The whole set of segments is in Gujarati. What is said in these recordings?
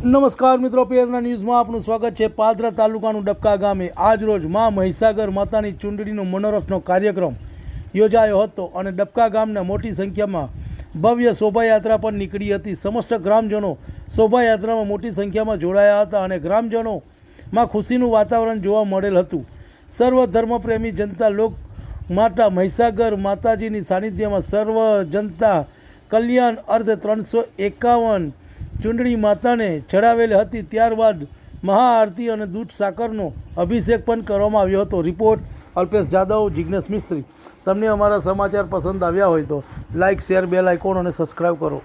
નમસ્કાર મિત્રો, પેરના ન્યૂઝમાં આપનું સ્વાગત છે। પાદરા તાલુકાનું ડબકા ગામે આજરોજ મા મહીસાગર માતાની ચૂંટણીનો મનોરથનો કાર્યક્રમ યોજાયો હતો અને ડબકા ગામના મોટી સંખ્યામાં ભવ્ય શોભાયાત્રા પણ નીકળી હતી। સમસ્ત ગ્રામજનો શોભાયાત્રામાં મોટી સંખ્યામાં જોડાયા હતા અને ગ્રામજનોમાં ખુશીનું વાતાવરણ જોવા મળેલ હતું। સર્વ ધર્મપ્રેમી જનતા લોક માતા મહીસાગર માતાજીની સાનિધ્યમાં સર્વ જનતા કલ્યાણ અર્થે 351 ચૂંટણી માતાને ચડાવેલી હતી। ત્યારબાદ મહાઆરતી અને દૂધ સાકરનો અભિષેક પણ કરવામાં આવ્યો હતો। રિપોર્ટ અલ્પેશ જાદવ, જિગ્નેશ મિસ્ત્રી। તમને અમારા સમાચાર પસંદ આવ્યા હોય તો લાઇક, શેર, બેલ આઇકોન અને સબસ્ક્રાઈબ કરો।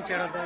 ચડો તો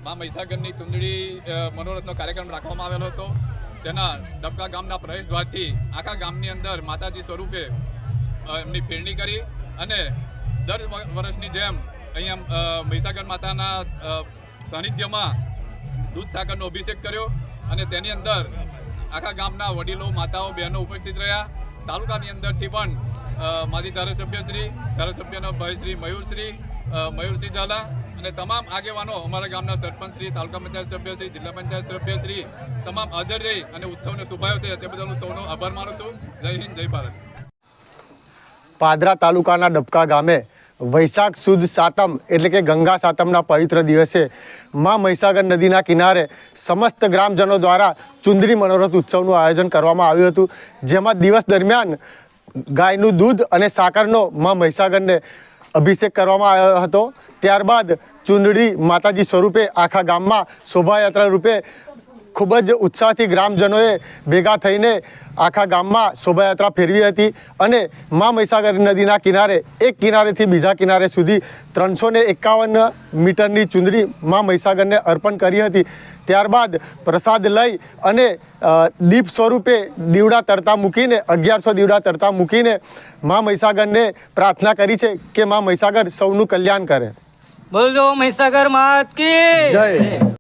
મા મહીસાગરની ચૂંદડી મનોરથનો કાર્યક્રમ રાખવામાં આવેલો હતો. તેના ડબકા ગામના પ્રવેશ દ્વારથી આખા ગામની અંદર માતાજી સ્વરૂપે એમની પેરણી કરી અને દર વર્ષની જેમ અહીંયા મહીસાગર માતાના સાનિધ્યમાં દૂધ સાકરનો અભિષેક કર્યો અને તેની અંદર આખા ગામના વડીલો માતાઓ બહેનો ઉપસ્થિત રહ્યા. તાલુકાની અંદરથી પણ માજી ધારાસભ્યનો ભાઈ શ્રી મયુરસિંહ ઝાલા અને તમામ આગેવાનો અમારા ગામના સરપંચ શ્રી, તાલુકા પંચાયત સભ્ય શ્રી, જિલ્લા પંચાયત સભ્ય શ્રી તમામ હાજર રહી અને ઉત્સવને શુભાયો છે. તે બદલ હું સૌનો આભાર માનું છું. જય હિન્દ, જય ભારત. પાદરા તાલુકાના ડબકા ગામે વૈશાખ સુદ સાતમ એટલે કે ગંગા સાતમના પવિત્ર દિવસે મા મહીસાગર નદીના કિનારે સમસ્ત ગ્રામજનો દ્વારા ચુંદડી મનોરથ ઉત્સવનું આયોજન કરવામાં આવ્યું હતું, જેમાં દિવસ દરમિયાન ગાયનું દૂધ અને સાકરનો મા મહીસાગરને અભિષેક કરવામાં આવ્યો હતો. ત્યારબાદ ચુંદડી માતાજી સ્વરૂપે આખા ગામમાં શોભાયાત્રા રૂપે ખૂબ જ ઉત્સાહથી ગ્રામજનોએ ભેગા થઈને આખા ગામમાં શોભાયાત્રા ફેરવી હતી અને મા મહીસાગર નદીના કિનારે એક કિનારેથી બીજા કિનારે સુધી 351 મીટરની ચુંદડી મા મહીસાગરને અર્પણ કરી હતી. ત્યારબાદ પ્રસાદ લઈ અને દીપ સ્વરૂપે દીવડા તરતા મૂકીને 1100 દીવડા તરતા મૂકીને મા મહીસાગરને પ્રાર્થના કરી છે કે મા મહીસાગર સૌનું કલ્યાણ કરે. બોલો મહીસાગર માત કી જય.